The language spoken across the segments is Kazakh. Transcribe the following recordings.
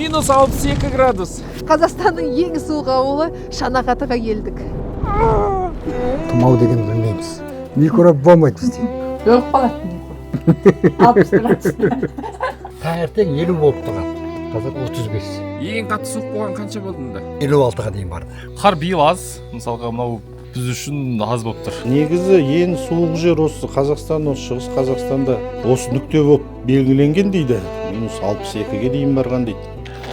-62 градус. Қазақстанның ең суық ауылы Шанақатыға келдік. Тұмау деген білмейміз. Микроб болмайды бізде. Өліп қалатын. 60 градус. Таңертең 50 болып тұрған. Қазір 35. Ең қатты суық болған қанша болды мұнда? 56-ға дейін барды. Қар биыл аз, мысалға мынау біз үшін аз болып тұр. Негізі ең суық жер осы Қазақстан, осы шығыс Қазақстанда осы нүкте болып белгіленген дейді. -62-ге дейін барған дейді.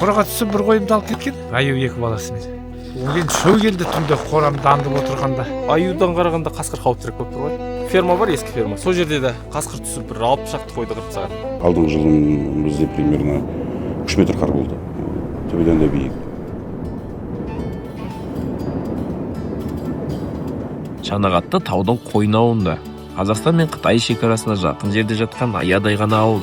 Қораға түсіп бір қойымды алып кеткен. Аю 2 баласымен. Мен шөгелді түнде қорамды аңдып отырғанда. Аюдан қарағанда қасқыр қауіптірек болып тұр ғой. Ферма бар, ескі ферма. Сол жерде де қасқыр түсіп бір 60 шақты қойды қырып тастаған. Алдыңғы жылы бізде примерно 3 метр қар болды. Төбеден де биік. Шанағатты таудың қойнауында, Қазақстан мен Қытай шекарасына жақын жерде жатқан аядай ғана ауыл.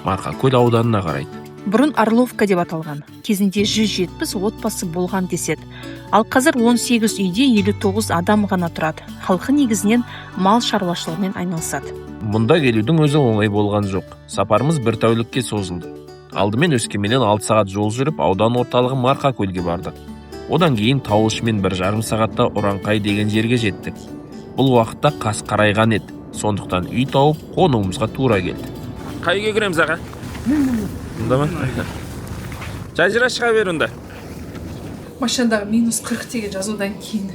Марқакөл ауданына қарайды. Бұрын Орловка деп аталған. Кезінде 170 отбасы болған деседі. Ал қазір 18 үйде 59 адам ғана тұрады. Халқы негізінен мал шаруашылығымен айналысады. Мұнда келудің өзі оңай болған жоқ. Сапарымыз бір тәулікке созылды. Алдымен Өскеменнен 6 сағат жол жүріп, аудан орталығы Марқакөлге бардық. Одан кейін Тауышымен 1,5 сағатта Ұранқай деген жерге жеттік. Бұл уақытта қас қарайған еді. Сондықтан үй тауып, қонуымызға тура келді. Қай үйге кіреміз аға? Мұнда ма? Жазира шыға бер онда. Машинадағы -40 деген жазудан кейін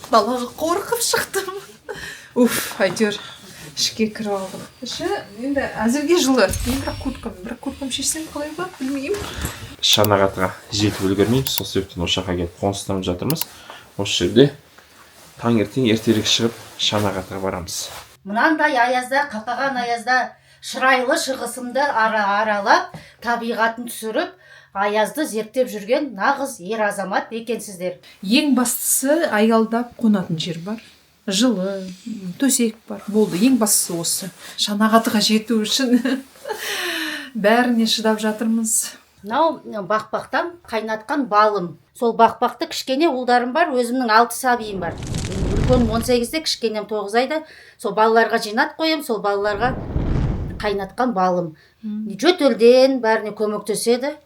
балаға қорқып шықтым. Әйтеуір ішке кіріп алдым. Іші енді әзірге жылы. Мен бір курткам шешсем қалай ба, білмеймін. Шанағатыға жетіп үлгермейміз, сол себептен осы жаққа келіп қоныстанып жатырмыз. Осы жерде таңертең ертерек шығып Шанағатыға барамыз. Мынандай аязда, қақаған аязда шырайлы шығысымды аралап, табиғатын түсіріп, аязды зерттеп жүрген нағыз ер азамат екенсіздер. Ең бастысы аялдап қонатын жер бар. Жылы, төсек бар. Болды, ең бастысы осы. Шанағатыға жету үшін бәріне шыдап жатырмыз. Мынау бақпақтан қайнатқан балым. Сол бақпақты кішкене ұлдарым бар, өзімнің 6 сәбиім бар. Үлкенім 18-де, кішкенем 9 айда. Сол балаларға жинат қоям, сол балаларға қайнатқан балым. Жөтелден бәріне көмектеседі.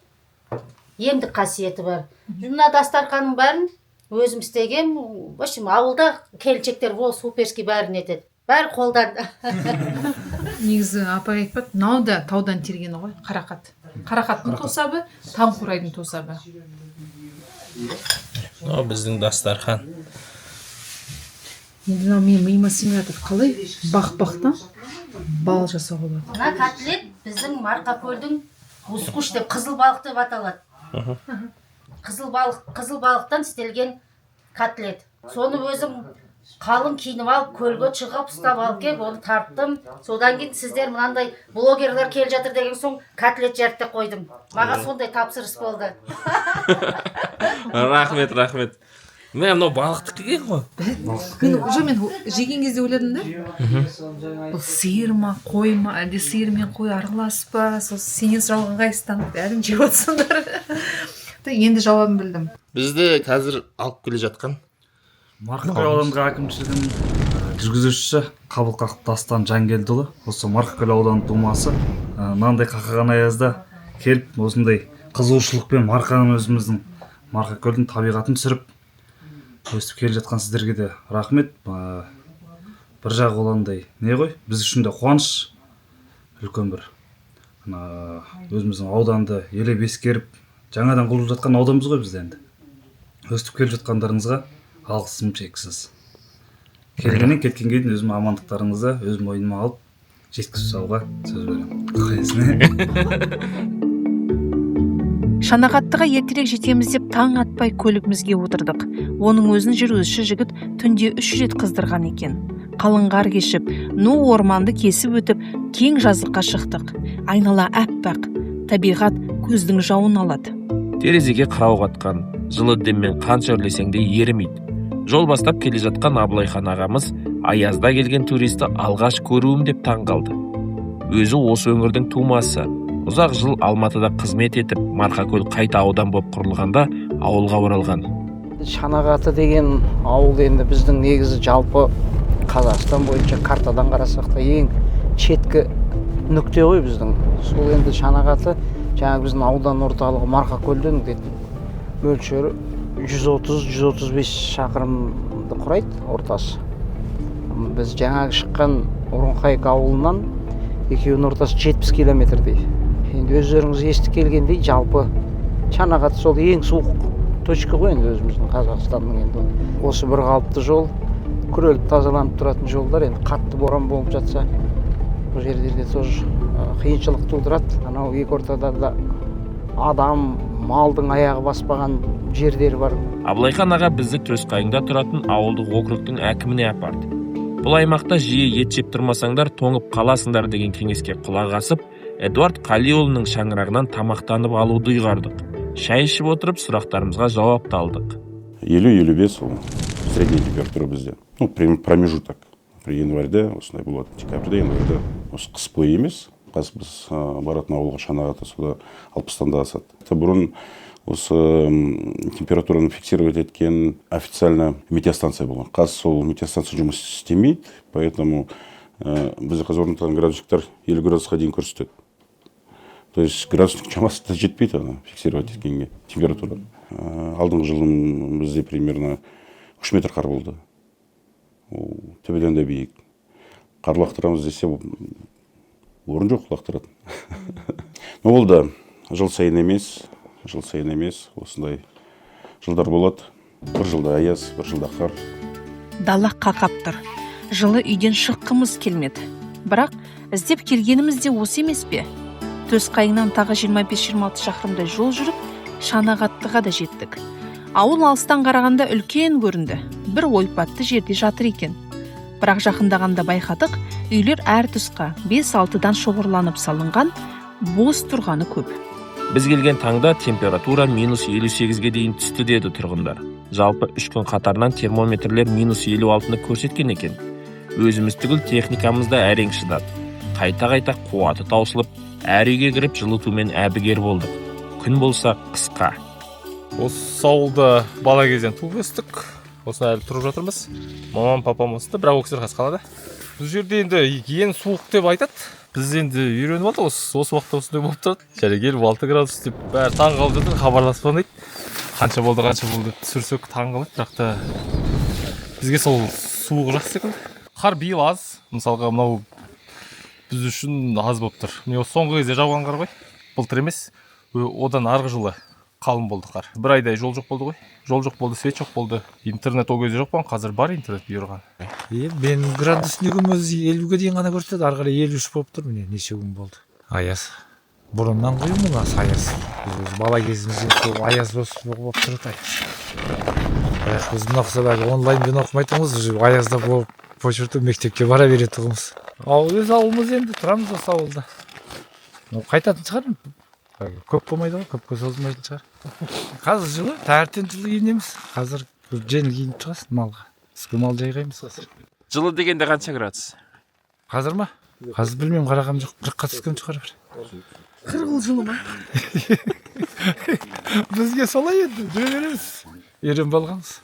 Емдік қасиеті бар. Мына дастарханның бәрін өзім істеген. В общем, ауылда келіншектер ол суперский бәрін етеді. Бәрі қолдан. Негізі апай айтпады, мынау да таудан тергені ғой, қарақат. Қарақаттың тосабы, таңқурайдың тосабы. Мынау біздің дастархан. Енді мынау мен миыма сыймай жатыр. Қалай бақпақтан бал жасауға болады? Мына котлет біздің Марқакөлдің ускуш деп, қызыл балық деп аталады. Қызыл балықтан істелген котлет. Соны өзім қалың киініп алып, көлге шығып, ұстап алып келіп, оны тарттым. Содан кейін сіздер мынандай блогерлер келіп жатыр деген соң котлет жарып қойдым. Маған сондай тапсырыс болды. Рахмет. Мен мынау балықты келген ғой. Мен жеген кезде ойладым да. Бұл сиыр ма, қой ма, әлде сиыр мен қой аралас па? Сол сенен сұралған қайсыдан бәрін жеп отырсыңдар. Енді жауабын білдім. Бізді қазір алып келе жатқан Марқакөл ауданға әкімшілігінің жүргізушісі Қабылқақ Дастан Жангелдіұлы. Осы Марқакөл ауданының тумасы. Мынандай қақаған аязда келіп, осындай қызығушылықпен өзіміздің Марқакөлдің табиғатын түсіріп өстіп келе жатқан сіздерге де рахмет. Бір жағы оландай не ғой, біз үшін де қуаныш, үлкен бір өзіміздің ауданды елеп ескеріп, жаңадан құрылып жатқан ауданымыз ғой бізде енді. Өстіп келе жатқандарыңызға алғысым шексіз. Келгеннен кеткенге дейін өзім амандықтарыңызды өз мойныма алып жеткізіп салуға сөз беремін. Шанағаттыға ертерек жетеміз деп таң атпай көлігімізге отырдық. Оның өзін жүргізуші жігіт түнде 3 рет қыздырған екен. Қалың қар кешіп, ну орманды кесіп өтіп, кең жазыққа шықтық. Айнала әппақ, табиғат көздің жауын алады. Терезеге қырау қатқан, жылы деммен қанша үрлесең де ерімейді. Жол бастап келе жатқан Абылайхан ағамыз аязда келген туристі алғаш көруім деп таң қалды. Өзі осы өңірдің тумасы. Ұзақ жыл Алматыда қызмет етіп, Марқакөл қайта аудан болып құрылғанда ауылға оралған. Шанағаты деген ауыл енді біздің негізі жалпы Қазақстан бойынша картадан қарасақ та ең шеткі нүкте ғой біздің сол енді шанағаты жаңағы біздің аудан орталығы Марқакөлден где-то мөлшері 130-135 шақырымды құрайды ортасы. Біз жаңағы шыққан Орынқайық ауылынан екеуінің ортасы 70 километрдей. Енді өздеріңіз естіп келгендей, жалпы Шанағат сол ең суық точка ғой енді өзіміздің Қазақстанның. Енді осы бір қалыпты жол, күреліп тазаланып тұратын жолдар, енді қатты боран болып жатса бұл жерлерде тоже қиыншылық тудырады. Анау екі ортада да адам, малдың аяғы баспаған жерлері бар. Абылайхан аға бізді Төсқайыңда тұратын ауылдық округтың әкіміне апарды. Бұл аймақта жиі ет жеп тұрмасаңдар тоңып қаласыңдар деген кеңеске құлақ асып, Эдуард Қалиұлының шаңырағынан тамақтанып алуды ұйғардық. Шай ішіп отырып сұрақтарымызға жауап алдық. 50-55 ол средняя температура бізде. Промежуток. Январьда, осындай болады, декабрьда, январьда. Осы қыс бойы емес. Қазір біз баратын ауылға Шанағаты сода 60-тан да асады. Бұрын осы температураны фиксировать еткен официально метеостанция болған. Қазір сол метеостанция жұмыс істемейді, поэтому бізде қазір орнатылған градусниктер 50 градусқа дейін көрсетеді. То есть градусник шамасы да жетпейді фиксировать еткенге температураны. Алдыңғы жылы бізде примерно 3 метр қар болды. Төбеден де биік. Қар лақтырамыз десе орын жоқ лақтыратын. Но ол да жыл сайын емес, осындай жылдар болады. Бір жылда аяз, бір жылда қар. Дала қақап тұр. Жылы үйден шыққымыз келмеді. Бірақ іздеп келгеніміз де осы емес пе? Төсқайыңнан тағы 25-26 шақырымдай жол жүріп, Шанағаттыға да жеттік. Ауыл алыстан қарағанда үлкен көрінді. Бір ойпатты жерде жатыр екен. Бірақ жақындағанда байқадық, үйлер әр тұсқа 5-6-дан шоғырланып салынған, бос тұрғаны көп. Біз келген таңда температура -58-ге дейін түсті деді тұрғындар. Жалпы 3 күн қатарынан термометрлер -56-ны көрсеткен екен. Өзіміз түгіл техникамызда әрең шыдады. Қайта-қайта қуаты таусылып, әр үйге кіріп жылытумен әбігер болдық. Күн болса қысқа. Осы ауылда бала кезден туып өстік. Осында әлі тұрып жатырмыз. Мамам, папам осында, бірақ өксер қас қалада. Бұл жерде енді ең суық деп айтады. Біз енді үйреніп алды, осы уақытта осындай болып тұрады. Және келіп 6 градус деп бәрі таң қалып жатыр, хабарласпаған дейді. Қанша болды түсірсек таң қалады, бірақ та бізге сол суық жақсы секілді. Қар биыл аз, мысалға мынау біз үшін аз болып тұр. Міне соңғы кезде жауған қар ғой, былтыр емес. Одан арғы жылы қалың болды қар. Бір айдай жол жоқ болды ғой. Жол жоқ болды, свет жоқ болды. Интернет ол кезде жоқ болған, қазір бар интернет бұйырған. Мен градуснигім өзі 50-ге дейін ғана көрсетеді, ары қарай 53 болып тұр, міне неше күн болды. Аяз. Бұрыннан қоймын асы аяз. Біз бала кезімізден сол аяз болып тұрды аяз. Бірақ біз мына құсадағы онлайнбен оқымайтыңыз, аязда болып почерті мектепке бара беретіғымыз. Өз ауылымыз енді тұрамыз осы ауылда. Қайтатын шығар, көп болмайды ғой, көпке созылмайтын шығар. Қазір жылы, таңертең жылы киінеміз. Қазір жеңіл киініп шығасың малға. Түскі мал жайғаймыз қазір. Жылы дегенде қанша градус? Қазір ма? Қазір білмем, қарағам жоқ. 40-қа түскен шығар бір. 40 жылы ма? Бізге солай енді, жүре береміз. Үйрен болғанбыз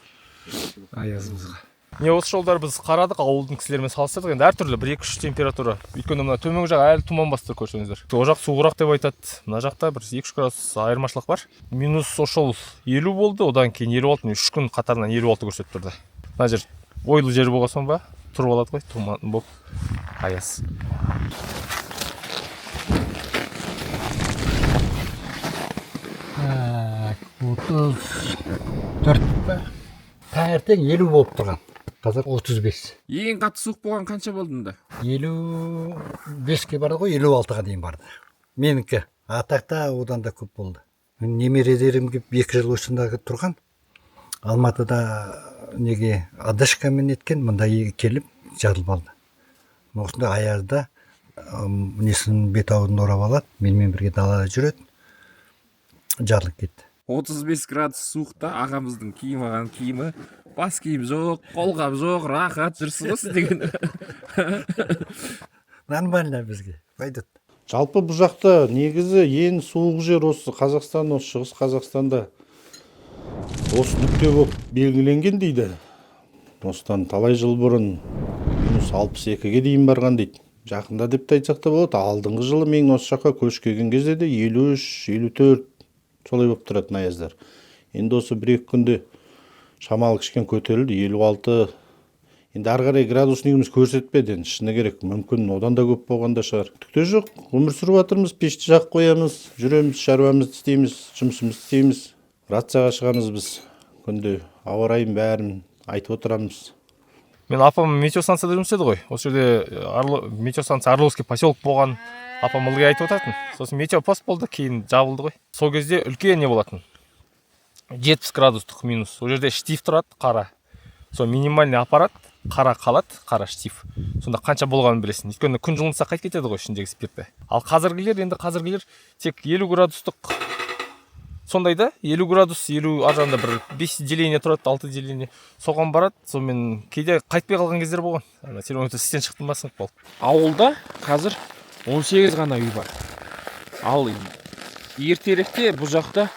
аязымызға. Не осы жолдар біз қарадық, ауылдың кісілерімен салыстырдық. Енді әртүрлі 1-2-3 температура. Өйткені мына төменгі жақ әлі тұман басты көрсеңіздер. Ол жақ суығырақ деп айтады. Мына жақта бір 2-3 градус айырмашылық бар. Минус ошол 50 болды, одан кейін 56, 3 күн қатарынан 56 көрсетіп тұрды. Мына жер ойлы жер болған соң ба, тұрып алады ғой, тұман болып аяз. Таңертең 50 болып тұрған. Қазір 35. Ең қатты суық болған қанша болды мұнда? 55-ке барды ғой, 56-ға дейін барды. Менікі атақта одан да көп болды. Немерелерім кеп 2 жыл осында тұрған. Алматыда неге адашкамен еткен, мұнда келіп жарылып алды. Осында аязда несін бет-аузын орап алады, менімен бірге далада жүреді. Жарылып кетті. 35 градус суықта ағамыздың киім киімі, бас киім жоқ, қолғап жоқ, рахат жүрсіз ғой деген. Нормально бізге, пайдат. Жалпы бұл жақта негізі ең суық жер осы Қазақстан, осы шығыс Қазақстанда осы нүкте болып белгіленген дейді. Осыдан талай жыл бұрын -62-ге дейін барған дейді. жақында деп те айтсақ та болады. Алдыңғы жылы мен осы жаққа көшіп келген кезде де 53-54 солай болып тұратын аяздар. Енді осы 1-2 күнде шамалы кішкене көтерілді, 56. Енді ары қарай градусникіміз көрсетпеді, енді шыны керек, мүмкін одан да көп болғанда шығар. Түкте жоқ, өмір сүріп жатырмыз, пешті жағып қоямыз, жүреміз, шаруамызды істейміз, жұмысымызды істейміз. Рацияға шығамыз біз. Күнде ауа райын бәрін айтып отырамыз. Мен апам метеостанцияда жұмыс істеді ғой. Осы жерде метеостанция Орловский поселок болған, апам ылғи айтып отыратын. Сосын метеопост болды, кейін жабылды ғой. Сол кезде үлкен не болатын. 70 градустық минус. Ол жерде штиф тұрады, қара. Сол минимальный аппарат, қара қалады, қара штиф. Сонда қанша болғанын білесің. Өйткені күн жылынса қайтып кетеді ғой ішіндегі спирті. Ал қазіргілер тек 50 градустық сондайда 50 градус, 50 аржағында бір 5 деление тұрады, 6 деление. Соған барады, сонымен кейде қайтпай қалған кездер болған. Термометр істен шықтың ба сынып қалды. Ауылда қазір 18 ғана үй бар. Ал ертеректе бұл жақта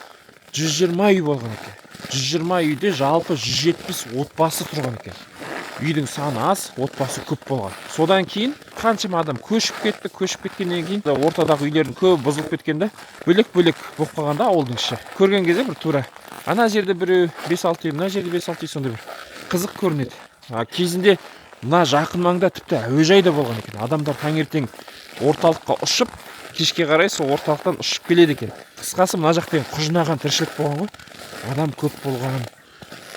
120 үй болған екен. 120 үйде жалпы 170 отбасы тұрған екен. Үйдің саны аз, отбасы көп болған. Содан кейін қаншама адам көшіп кеткеннен кейін ортадағы үйлердің көбі бұзылып кеткенде бөлек-бөлек болып қалғанда ауылдың іші. Көрген кезде бір тура ана жерде біреу 5-6 үй, мына жерде 5-6 үй, сондай бір қызық көрінеді. Кезінде мына жақын маңда тіпті әуежайда болған екен. Адамдар таңертең орталыққа ұшып, кешке қарай сол орталықтан ұшып келеді екен. Қысқасы мына жақтан құжынаған тіршілік болған ғой. Адам көп болған.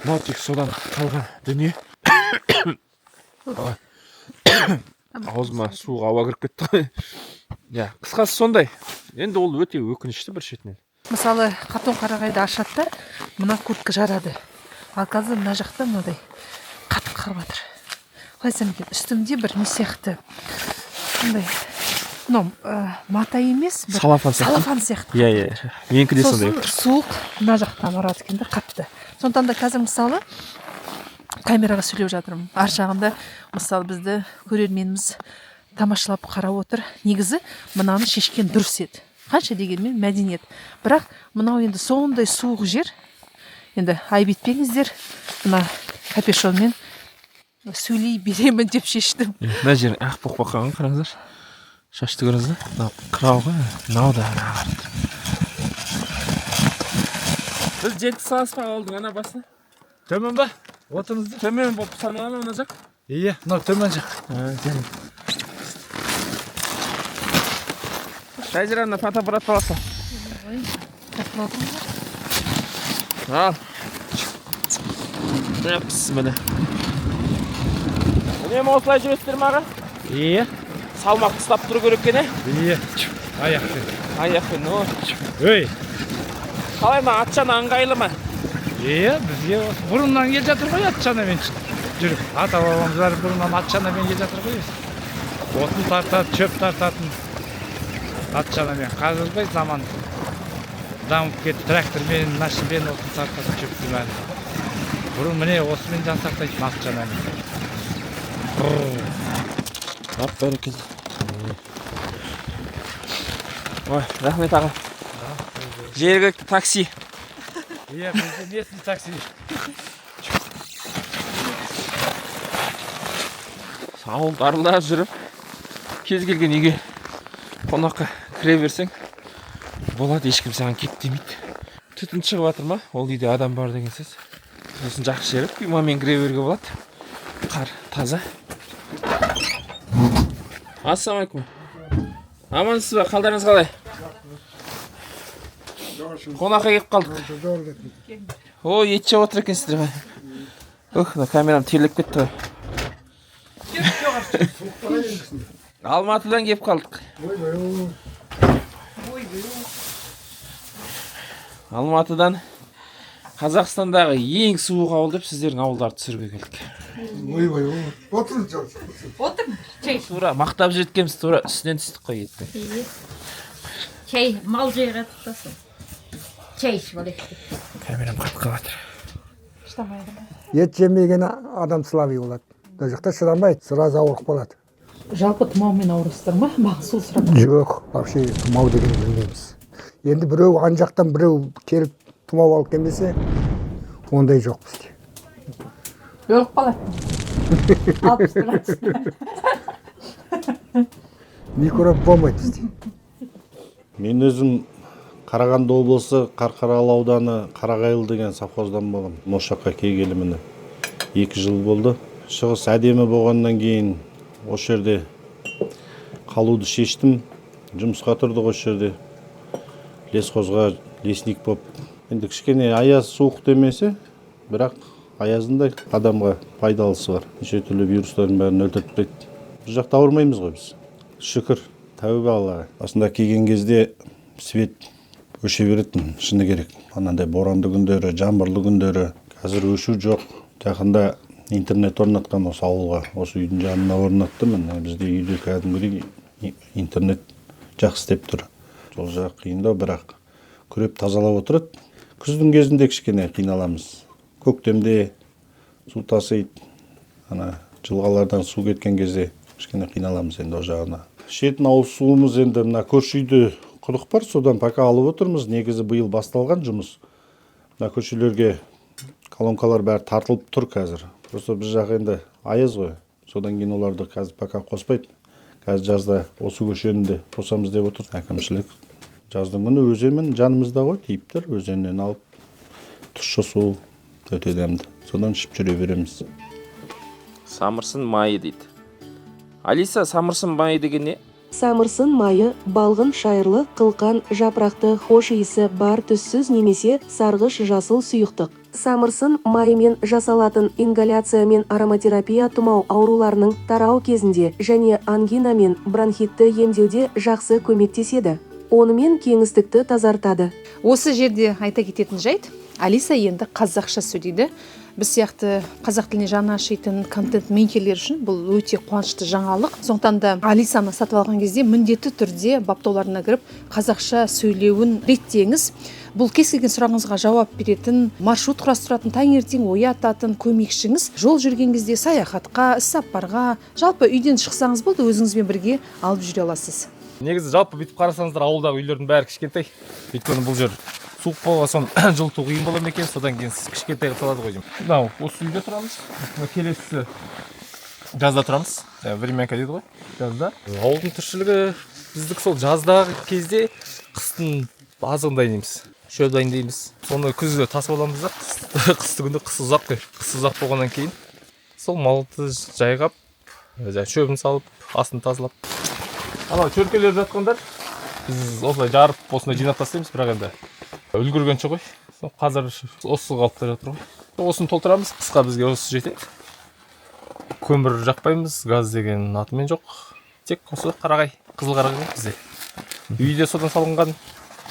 Мынау тек содан қалған дүние. Аузыма суық ауа кіріп кетті ғой. Қысқасы сондай. Енді ол өте өкінішті бір шетінен. Мысалы, қатон қарағайды ашады да, мына куртка жарады. Ал қазір мына жақта мынадай қатып қалып жатыр. Қалайсам екен, үстімде бір не сияқты. Сондай. Мата емес, бір салафан сияқты. Иә. Менікі де сондай. Суық мына жақтан барады екен де қатты. Сондықтан да қазір мысалы камераға сөйлеп жатырмын. Ар жағында мысалы бізді көрерменіміз тамашалап қарап отыр. Негізі мынаны шешкен дұрыс еді. Қанша дегенмен мәдениет. Бірақ мынау енді сондай суық жер. Енді айып етпеңіздер. Мына капюшонмен сөйлей беремін деп шештім. Мына жер ақ болып қалған, қараңыздар. Шашты көріңіз да. Мынау қырауға, мынау да біз жеті сағасқа қалдың ана басына. Төмен ба? Отыңызды? Төмен болып саналады ана жақ? Иә, мынау төмен жақ. Шайзираны фотоаппарат баласы. Ал. Міне. Үнемі осылай жүресіздер ме аға? Иә. Салмақ ұстап тұру керек екен, Иә. Аяқпен. Өй. Қалай ма, атшаны ыңғайлы ма? Иә, бізге бұрыннан кел жатыр ғой атшанамен жүріп. Ата-бабамыздар бұрыннан атшанамен кел жатыр ғой. Отын тартады, шөп тартатын атшанамен. Қазіргі заман дамып кетті, трактормен, машинмен отын тартатын шөпті мәні. Бұрын міне осымен жасақтайтын атшанамен. Бәрекелді. Ой, рахмет аға. Жергілікті такси. Иә, бізде местный такси. Ауылдарында жүріп, кез келген үйге қонаққа кіре берсең, болады, ешкім саған кет демейді. Түтін шығып жатыр ма? Ол үйде адам бар деген сөз. Сосын жақсы жері пимамен кіре беруге болады. Қар таза. Ассалаумалейкум. Амансыз ба? Қалдарыңыз қалай? Қонаққа келіп қалдық. О, ет жеп отыр екенсіздер ме? Камерам терлеп кетті ғой. Алматыдан келіп қалдық. Алматыдан Қазақстандағы ең суық ауыл деп сіздердің ауылдарды түсіруге келдік. Отыр. Тура мақтап жеткенбіз, тура үстінен түстік қой етті. Чай, мал жайға тұтасың. Чай ішіп алайық. Камерам қатып қалады. Ет жемеген адам слабый болады. Мына жақта шыдамайды, сразу ауырып қалады. Жалпы тұмаумен ауырсыздар ма? Маған сол сұрақ. Жоқ, вообще тұмау деген білмейміз. Енді біреу ан жақтан біреу келіп тұмау алып келмесе, ондай жоқ бізде. Өліп қалады. 60 градус. микроб болмайды бізде. Мен өзім Қарағанды облысы Қарқаралы ауданы Қарағайлы деген совхоздан болам. Осы жаққа келгелі міне 2 жыл болды. Шығыс әдемі болғаннан кейін осы жерде қалуды шештім. Жұмысқа тұрдық осы жерде. Лесхозға лесник болып. Енді кішкене аяз суық демесе, бірақ аязындай адамға пайдалысы бар. Неше түрлі вирустардың бәрін өлтіріп береді. Біз жақта ауырмаймыз ғой біз. Шүкір, тәуба Аллаға. Басында келген кезде свет өше беретін, шыны керек. Анандай боранды күндері, жаңбырлы күндері. Қазір өшу жоқ. Жақында интернет орнатқан осы ауылға, осы үйдің жанына орнатты. Міне бізде үйде кәдімгідей интернет жақсы істеп тұр. Сол жақ қиындау, бірақ күреп тазалап отырады. Күздің кезінде кішкене қиналамыз. Көктемде су тасиды. Ана жылғалардан су кеткен кезде кішкене қиналамыз енді о жағына. Ішетін ауыз суымыз енді мына көрші үйде құдық бар, содан пока алып отырмыз. Негізі биыл басталған жұмыс. Мына көшелерге колонкалар бәрі тартылып тұр қазір. Просто біз жақ енді аяз ғой. Содан кейін оларды қазір пока қоспайды. Қазір жазда осы көшені де қосамыз деп отыр әкімшілік. Жаздың күні өзен жанымызда ғой, тиіп тұр. Өзеннен алып тұщы су өте дәмді. Содан ішіп жүре береміз. Самырсын майы дейді. Алиса, самырсын майы деген не? Самырсын майы балғын шайырлы, қылқан, жапырақты, хош иісі бар түссіз немесе сарғыш жасыл сұйықтық. Самырсын майымен жасалатын ингаляция мен ароматерапия тұмау ауруларының тарау кезінде және ангина мен бронхитті емдеуде жақсы көмектеседі. Онымен кеңістікті тазартады. Осы жерде айта кететін жайт, Алиса енді қазақша сөйлейді. Біз сияқты қазақ тіліне жаны ашитын контент мейкерлер үшін бұл өте қуанышты жаңалық. Сондықтан да Алисаны сатып алған кезде міндетті түрде баптауларына кіріп қазақша сөйлеуін реттеңіз. Бұл кез келген сұрағыңызға жауап беретін, маршрут құрастыратын, таңертең оятатын көмекшіңіз. Жол жүрген кезде саяхатқа, іс-сапарға, жалпы үйден шықсаңыз болды, өзіңізбен бірге алып жүре аласыз. Негізі жалпы бүйтіп қарасаңыздар, ауылдағы үйлердің бәрі кішкентай. Өйткені бұл жер суық болған соң жылыту қиын болады екен, содан кейін кішкентай қылып салады ғой деймін. Мынау осы үйде тұрамыз. Келесі жазда тұрамыз. Времянка дейді ғой, жазда. Ауылдың тіршілігі біздік сол жаздағы кезде қыстың азығын дайындаймыз. Шөп дайындаймыз. Соны күзде тасып аламыз да, қысты күнде қыс ұзақ болғаннан кейін сол малды жайғап, шөбін салып, астын тазалап. Анау чөркелер жатқандар біз осылай жарып, осындай жинап тастаймыз, бірақ енді үлгіргенше ғой. Қазір осы қалыпта жатыр ғой. Осыны толтырамыз, қысқа бізге осы жетеді. Көмір жақпаймыз, газ деген атымен жоқ. Тек осы қарағай, қызыл қарағай бізде. Үйде содан салынған,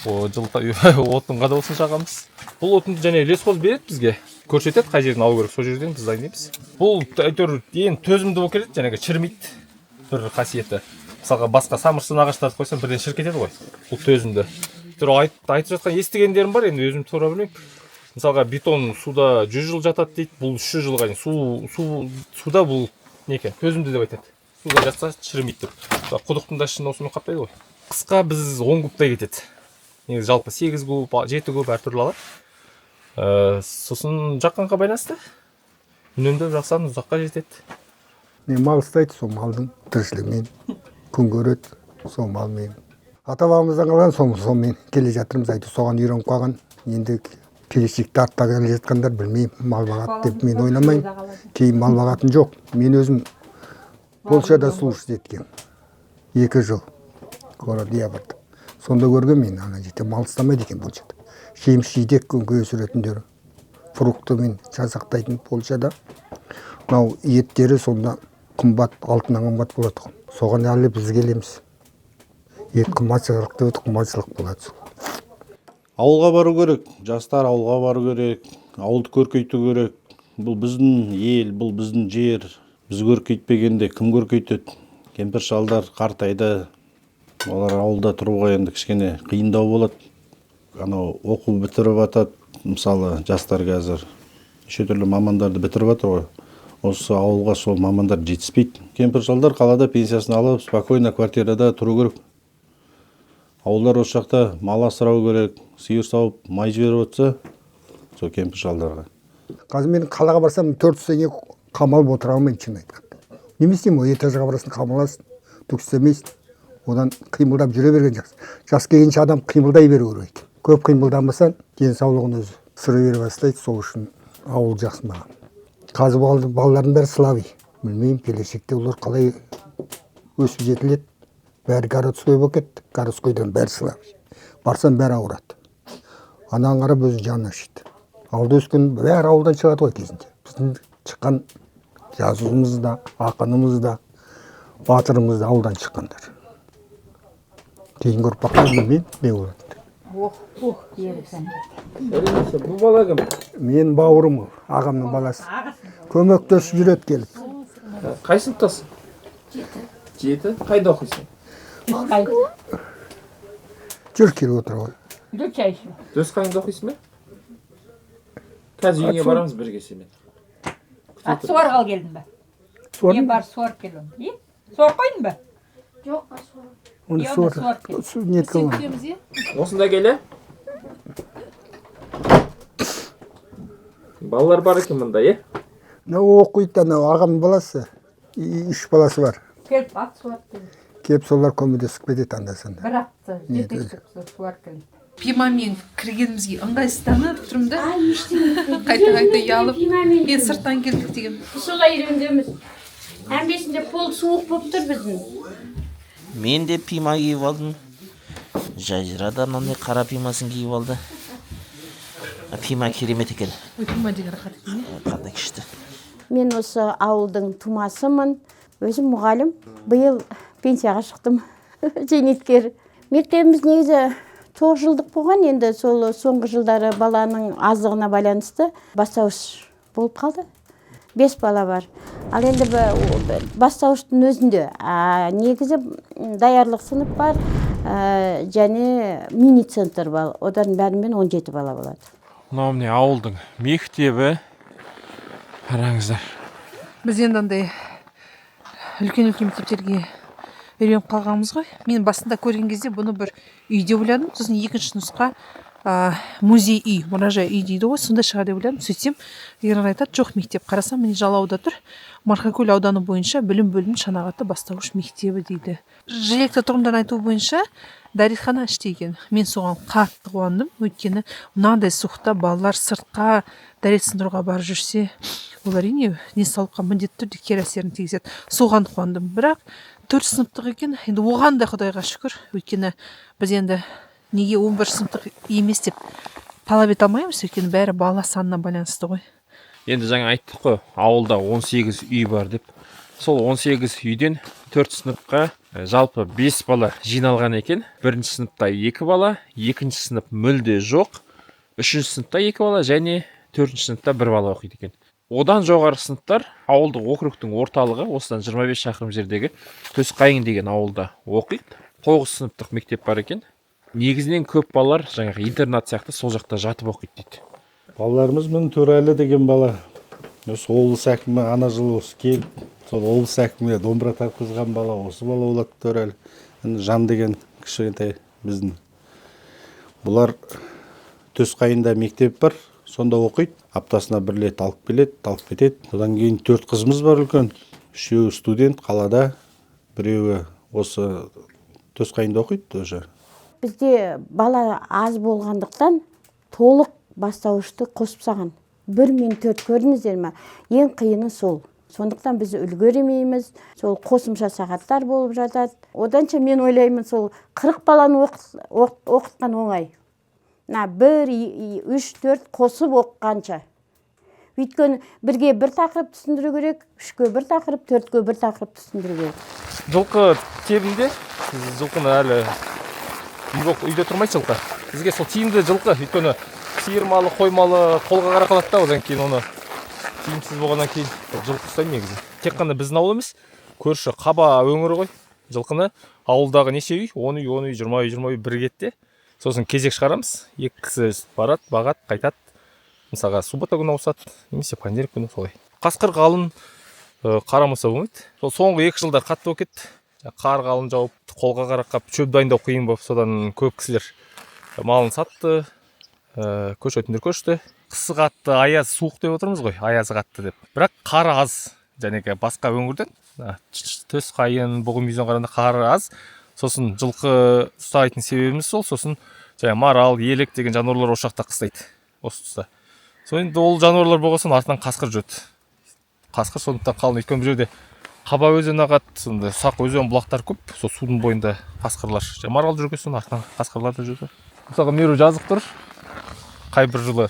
отынға да осын жағамыз. Бұл отынды және лесхоз береді бізге. Көрсетеді, қай жерден алу керек, сол жерден біз дайындаймыз. Бұл әйтеуір ең төзімді болып келеді, жаңағы шірімейді. Бір қасиеті. Мысалға басқа самырсын ағаштарды қойсам бірден шіріп кетеді ғой. Бұл төзімді. Айтып жатқан естігендерім бар, енді өзім тура білмеймін. Мысалға бетон суда 100 жыл жатады дейді, бұл 300 жылға дейін. Суда бұл неке, төзімді деп айтады. Суда жатса шірімейді деп. Құдықтың да ішін осымен қаптайды ғой. Қысқа біз 10 кубтай кетеді. Негізі жалпы 8 куб, 7 куб әртүрлі алады. Сосын жаққанға байланысты. Үнемдеп жақсан ұзаққа жетеді. Мен мал ұстайды, сол малдың тіршілігімен күн көреді, сол малмен. Ата-бабамыздан қалған сонымен келе жатырмыз, әйтеуір соған үйреніп қалған. Енді келешекте артта келе жатқандар білмеймін, мал бағады деп мен ойламаймын. Кейін мал бағатын жоқ. Мен өзім Польшада служить еткем. 2 жыл город Ябырды. Сонда көрген мен ана жерде мал ұстамайды екен Польшада. Жеміс-жидек күнге өсіретіндер, фрукты мен жасақтайтын Польшада. Мынау еттері сонда қымбат, алтыннан қымбат болады ғой. Соған әлі біз келеміз. Ет қымбатшылық деп өтіп қымбатшылық болады. Ауылға бару керек, жастар ауылға бару керек, ауылды көркейту керек. Бұл біздің ел, бұл біздің жер. Біз көркейтпегенде кім көркейтеді? Кемпір шалдар қартайды. Олар ауылда тұруға енді кішкене қиындау болады. Анау оқу бітіріп атады. Мысалы, жастар қазір неше түрлі мамандарды бітіріп атыр ғой. Осы ауылға сол мамандар жетіспейді. Кемпір шалдар қалада пенсиясын алып, спокойно квартирада тұру керек. Ауылдар осы жақта мал асырау керек, сиыр сауып, май жіберіп отса, сол кемпір шалдарға. Қазір мен қалаға барсам 400 теңге қамалып отыра алмаймын, шын айтқанда. Немесе этажға барасың, қамаласың, түк істемейсің. Одан қимылдап жүре берген жақсы. Жас келгенше адам қимылдай беру керек. Көп қимылданбасаң, денсаулығын өзі сыры бере бастайды. Сол үшін ауыл жақсы маған. Қазір балалардың бәрі славий. Білмеймін, келешекте олар қалай өсіп жетіледі. Бәрі городской болып кетті. Городскойдан бәрі славий. Барсам бәрі ауырады. Анаң қарап өзі жаны ашиды. Ауылда өскен бәрі ауылдан шығады ғой кезінде. Біздің шыққан жазуымыз да, ақынымыз да, батырымыз да ауылдан шыққандар. Кейінгі ұрпаққа білмеймін, не болады. Еріксен. Бұл бала кім? Мен бауырым, ағамның баласы. Көмектесіп жүреді келіп. Қай сыныптасың? 7. Қайда оқисың? Жүр келіп отыр ғой. Дөс қайында оқисың ба? Қазір үйіңе барамыз бірге сенімен. Ат суарғалы келдің бе? Мен бар суарып келдім. Суарып қойдың ба? Жоқ, Оны осында келе? Балалар бар екен мұнда, е? Оқиды, ағамның баласы. 3 баласы бар. Келіп ат суарып келді. Кеп солар көмектесіп кетеді анда-санда. Бір апта жетекшіп суарып келді. Пимамен кіргенімізге ыңғайсызданып тұрмын да. Қайта ұялып, мен сырттан келдік деген. Солай үйрендеміз. Әмбесінде пол суық болып тұр біздің. Мен де пима киіп алдым. Жазира да мынандай қара пимасын киіп алды. Пима керемет екен. Пима деген қатты. Қандай күшті. Мен осы ауылдың тумасымын. Өзім мұғалім. Биыл пенсияға шықтым. Зейнеткер. Мектебіміз негізі 9 жылдық болған, енді сол соңғы жылдары баланың аздығына байланысты бастауыш болып қалды. 5 бала бар. Ал енді бастауыштың өзінде негізі даярлық сынып бар, және мини-центр бар. Одан бәрімен 17 бала болады. Мынау міне ауылдың мектебі. Қараңыздар. Біз енді андай үлкен мектептерге үйреніп қалғанымыз ғой. Мен басында көрген кезде бұны бір үйде ойладым. Сосын екінші нұсқа музей үй, мұражай үй дейді ғой. Сонда шығар деп ойладым. Сөйтсем, егер айтады, жоқ мектеп. Қарасам, міне Жалауда тұр. Марқакөл ауданы бойынша білім бөлімінің Шанағаты бастауыш мектебі дейді. Жергілікті тұрғындар айтуы бойынша дәретхана іште екен. Мен соған қатты қуандым. Өйткені мынандай суықта балалар сыртқа дәрет сындыруға барып жүрсе, олар әрине денсаулыққа міндетті түрде кері әсерін тигізеді. Соған қуандым. Бірақ 4 сыныптық екен. Енді оған да Құдайға шүкір. Өйткені біз енді неге 11 сыныптық емес деп талап ете алмаймыз. Өйткені бәрі бала санына байланысты ғой. Енді жаңа айттық қой, ауылда 18 үй бар деп. Сол 18 үйден 4 сыныпқа жалпы 5 бала жиналған екен. 1-ші сыныпта 2 бала, 2-ші сынып мүлде жоқ, 3-ші сыныпта 2 бала және 4-ші сыныпта 1 бала оқиды екен. Одан жоғары сыныптар ауылдық округтың орталығы, осыдан 25 шақырым жердегі Төсқайың деген ауылда оқиды. 9 сыныптық мектеп бар екен. Негізінен көп балалар жаңағы интернат сияқты сол жақта жатып оқиды дейді. Балаларымыз мін Төрәлі деген бала. Осы облыс әкімі ана жылы осы келіп, сол облыс әкіміне домбыра тартқызған бала осы бала болады Төрәлі. Жан деген кішкентай біздің. Бұлар Төсқайында мектеп бар, сонда оқиды. Аптасына 1 рет алып келеді, алып кетеді. Одан кейін 4 қызымыз бар үлкен. 3-еуі студент қалада, 1-еуі осы Төсқайында оқиды уже. Бізде бала аз болғандықтан толық бастауышты қосып саған. 1 мен 4 көрдіңіздер ме? Ең қиыны сол. Сондықтан біз үлгеремейміз. Сол қосымша сағаттар болып жатады. Оданша мен ойлаймын, сол 40 баланы оқытқан оңай. 1, 3, 4 қосып оқығанша. Өйткені 1-ге 1 тақырып түсіндіру керек, 3-ге 1 тақырып, 4-ге 1 тақырып түсіндіру керек. Жылқы тебінде, жылқыны әлі үйде тұрмайды жылқы. Бізге сол тиімді жылқы, өйткені сиырмалы, қоймалы қолға қара қалады да, одан кейін оны тиімсіз болғаннан кейін жылқы ұстаймын негізі. Тек қана біздің ауыл емес, көрші Қаба өңірі ғой. Жылқыны ауылдағы неше үй? 10 үй, 20 үй бір кетте. Сосын кезек шығарамыз. 2 кісі барады, бағат, қайтады. Мысалға суббота күні ауысады, немесе понедельник күні солай. Қасқыр қалың қарамаса болмайды. Сол соңғы 2 жылдар қатты болып кетті. Қар қалың жауып, қолға қарақап, шөп дайындау қиын болып, содан көп кісілер малын сатты, көшетіндер көшті. Қысы қатты, аяз суық деп отырмыз ғой, аязы қатты деп. Бірақ қар аз, жәнеге басқа өңірден төс қайын бұғы мүйізден қарағанда қар аз. Сосын жылқы ұстайтын себебіміз сол. Сосын марал, елік деген жануарлар осы жақта қыстайды. Осы тұста. Сосын ол жануарлар болғасын артынан қасқыр жүреді. Қасқыр сондықтан қалың. Өйткені бұл жерде Қаба өзені ағады, сонда сақ өзен бұлақтар көп. Сол судың бойында қасқырлар. Марал жүргесін артынан қасқырлар да жүрді. Мысалға меру жазық тұр. Қай бір жылы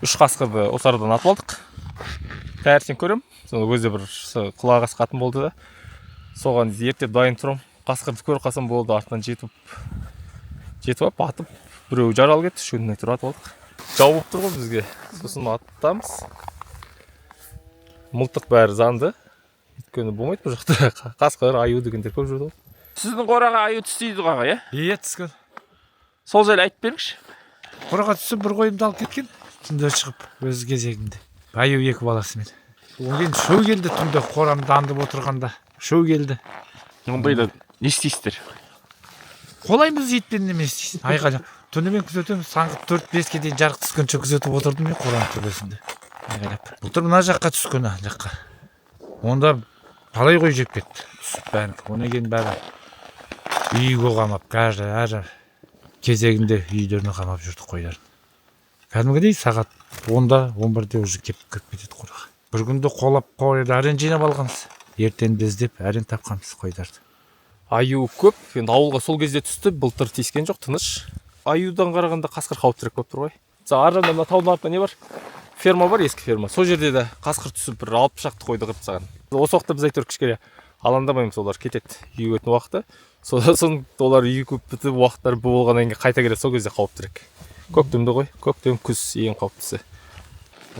үш қасқырды осы арадан атып алдық. Таңертең көрем. Сонда өзде бір құлағы қатын болды да. Соған ертеп дайын тұрам. Қасқырды көріп қалсам болды, артынан жетіп алып атып, біреу жарал кетті, үшеуіне тұрып атып алдық. Жау болып тұр ғой бізге. Сосын аттамыз. Мылтық бәрі заңды. Өйткені болмайды бұл жақта. Қасқыр, аю дегендер көп жүрді ғой. Сіздің қораға аю түстейді аға, иә? Иә, түскен. Сол жайлы айтып беріңізші. Қораға түсіп бір қойымды алып кеткен. Түнде шығып өз кезегінде. Аю екі баласымен. Одан кейін шөу келді түнде қорамды аңдып отырғанда. Шөу келді. Ондайда не істейсіздер? Қолаймыз итпен неме істейсің. Айғайлап. Түнімен күзетеміз. Саңғы 4-5-ке дейін жарық түскенше күзетіп отырдым мен қораның төбесінде. Айғайлап. Былтыр мына жаққа түскен, жаққа. Онда талай қой жеп кетті. Түсіп бәрін. Одан кейін бәрі үйге қамап, әр кезегінде үйлеріне қамап жүрді қойлар. Кәдімгідей сағат 10-да 11-де уже кеп кетеді қораға. Бір күнді қолап қойды, әрен жинап алғанбыз. Ертеңді іздеп, әрен тапқанбыз қойдарды. Аю көп, енді ауылға сол кезде түсті, былтыр тиіскен жоқ, тыныш. Аюдан қарағанда қасқыр қауіптірек болып тұр ғой. Ар жағында мына таудың артында не бар? Ферма бар, ескі ферма. Сол жерде де қасқыр түсіп бір 60 шақты қойды қырып тастаған. Осы уақытта біз әйтеуір кішкене алаңдамаймыз, олар кетеді үйге өткен уақытта. Сосын олар үйге көп бітіп уақыттар болғаннан кейін қайта келеді, сол кезде қауіптірек. Көктемде ғой, көктем күз ең қауіптісі.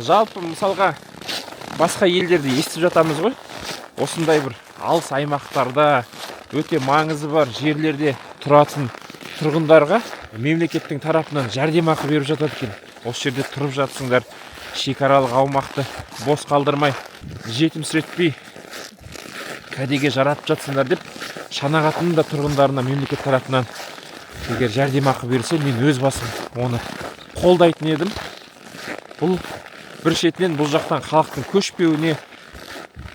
Жалпы мысалға басқа елдерде естіп жатамыз ғой. Осындай бір алыс аймақтарда өте маңызы бар жерлерде тұратын тұрғындарға мемлекеттің тарапынан жәрдемақы беріп жатады екен. Осы жерде тұрып жатсыңдар, шекаралық аумақты бос қалдырмай, жетімсіретпей кәдеге жаратып жатсыңдар деп Шанағаттың да тұрғындарына мемлекет тарапынан егер жәрдемақы берсе, мен өз басым оны қолдайтын едім. Бұл бір шетінен бұл жақтан халықтың көшпеуіне,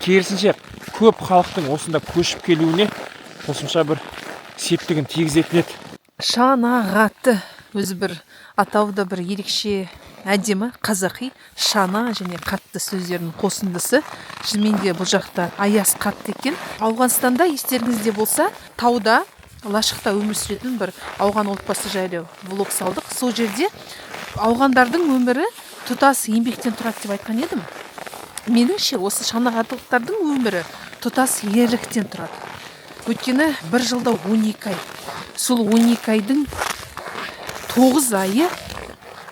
керісінше көп халықтың осында көшіп келуіне қосымша бір септігін тигізетін еді. Шанағаты өзі бір атауы да бір ерекше әдемі қазақи шана және қатты сөздердің қосындысы. Шынымен де бұл жақта аяз қатты екен. Ауғанстанда естеріңізде болса, тауда лашықта өмір сүретін бір ауған отбасы жайлы влог салдық. Сол жерде ауғандардың өмірі тұтас еңбектен тұрады деп айтқан едім. Меніңше осы шанағатылықтардың өмірі тұтас ерліктен тұрады. Өйткені бір жылда 12 ай. Сол 12 айдың 9 айы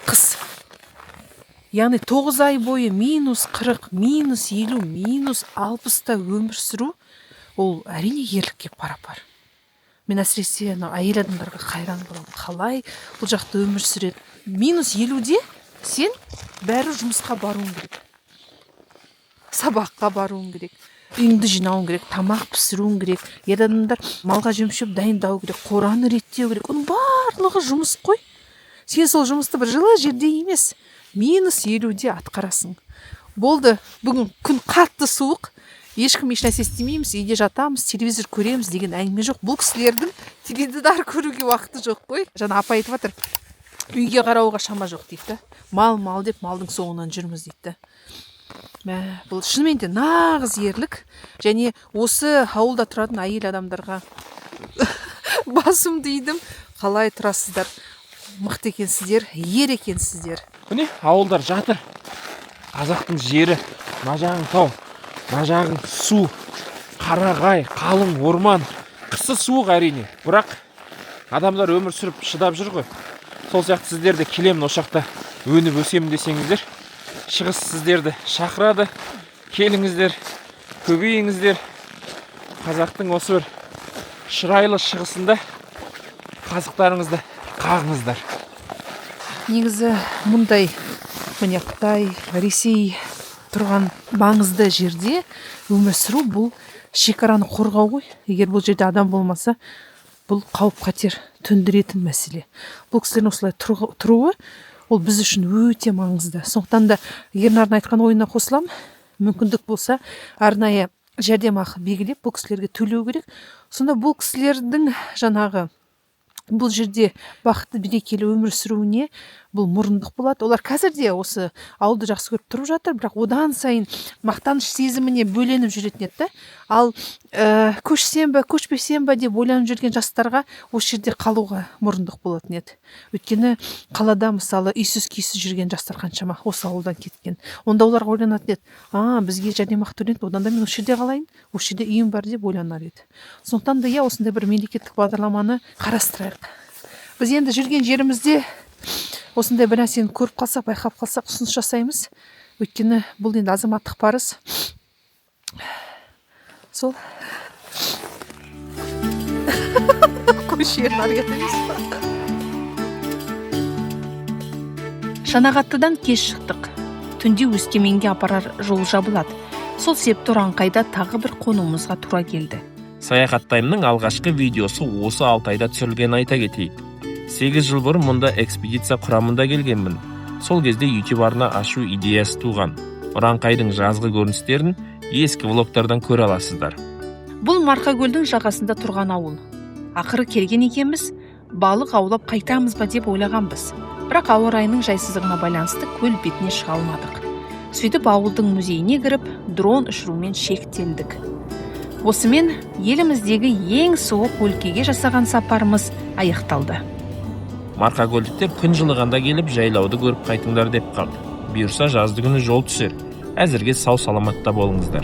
қыс. Яғни 9 ай бойы -40, -50, -60 өмір сүру, ол әрине ерлікке пара-пар. Мен әсіресе әйел адамдарға қайран боламын. Қалай бұл жақта өмір сүреді? -50-де сен бәрі жұмысқа баруың керек. Сабаққа баруың керек. Үйіңді жинауың керек, тамақ пісіруің керек. Ер адамдар малға жем-шөп дайындау керек, қораны реттеу керек. Оның барлығы жұмыс қой. Сен сол жұмысты бір жылы жерде емес, -50-де атқарасың. Болды, бүгін күн қатты суық. Ешкім еш нәрсе істемейміз, үйде жатамыз, телевизор көреміз деген әңгіме жоқ. Бұл кісілердің теледидар көруге уақыты жоқ қой. Жаңа апа айтып жатыр. Үйге қарауға шама жоқ дейді. Мал деп малдың соңынан жүрміз дейді. Бұл шынымен де нағыз ерлік. Және осы ауылда тұратын әйел адамдарға басымды идім. Қалай тұрасыздар? Мықты екенсіздер, ер екенсіздер. Міне, ауылдар жатыр. Қазақтың жері, мына жағың тау, мына жағың су, қарағай, қалың орман. Қысы суық әрине, бірақ адамдар өмір сүріп шыдап жүр ғой. Сол сияқты сіздерді келемін ошақта өніп өсемін десеңіздер, шығыс сіздерді шақырады. Келіңіздер, көбейіңіздер. Қазақтың осы бір шырайлы шығысында қазықтарыңызды қағыңыздар. Негізі мұндай міне Қытай, Ресей тұрған маңызды жерде өмір сүру бұл шекараны қорғау ғой. Егер бұл жерде адам болмаса, бұл қауіп қатер төндіретін мәселе. Бұл кісілердің осылай тұруы ол біз үшін өте маңызды. Сондықтан да Ернардың айтқан ойына қосылам. мүмкіндік болса арнайы жәрдемақы белгілеп бұл кісілерге төлеу керек. Сонда бұл кісілердің жаңағы бұл жерде бақытты берекелі өмір сүруіне бұл мұрындық болады. Олар қазір де осы ауылды жақсы көріп тұрып жатыр, бірақ одан сайын мақтаныш сезіміне бөленіп жүретін еді. Ал көшсем бе, көшпесем бе деп ойланып жүрген жастарға осы жерде қалуға мұрындық болатын еді. Өйткені қалада мысалы үйсіз күйсіз жүрген жастар қаншама осы ауылдан кеткен. Онда оларға ойланатын еді, бізге жәрдемақы төленеді, одан да мен осы жерде қалайын, осы жерде үйім бар деп ойланар еді. Сондықтан да осындай бір мемлекеттік бағдарламаны қарастырайық. Біз енді жүрген жерімізде осындай бір нәрсені көріп қалсақ, байқап қалсақ ұсыныс жасаймыз. Өйткені бұл енді азаматтық парыз. Сол көшерін аргетеміз. Шанағаттыдан кеш шықтық. Түнде Өскеменге апарар жол жабылады. Сол себепті Ұраңқайда тағы бір қонуымызға тура келді. Саяхаттаймның алғашқы видеосы осы Алтайда түсірілген айта кетейік. 8 жыл бұрын мұнда экспедиция құрамында келгенмін. Сол кезде YouTube арна ашу идеясы туған. Ұраңқайдың жазғы көріністерін ескі влогтардан көре аласыздар. Бұл Марқакөлдің жағасында тұрған ауыл. Ақыры келген екенбіз, балық аулап қайтамыз ба деп ойлағанбыз. Бірақ ауа райының жайсыздығына байланысты көл бетіне шыға алмадық. Сөйтіп ауылдың музейіне кіріп, дрон ұшырумен шектелдік. Осымен еліміздегі ең суық өлкеге жасаған сапарымыз аяқталды. Марқакөлдіктер күн жылығанда келіп жайлауды көріп қайтыңдар деп қалды. Бұйырса жазды күні жол түсер. Әзірге сау саламатта болыңыздар.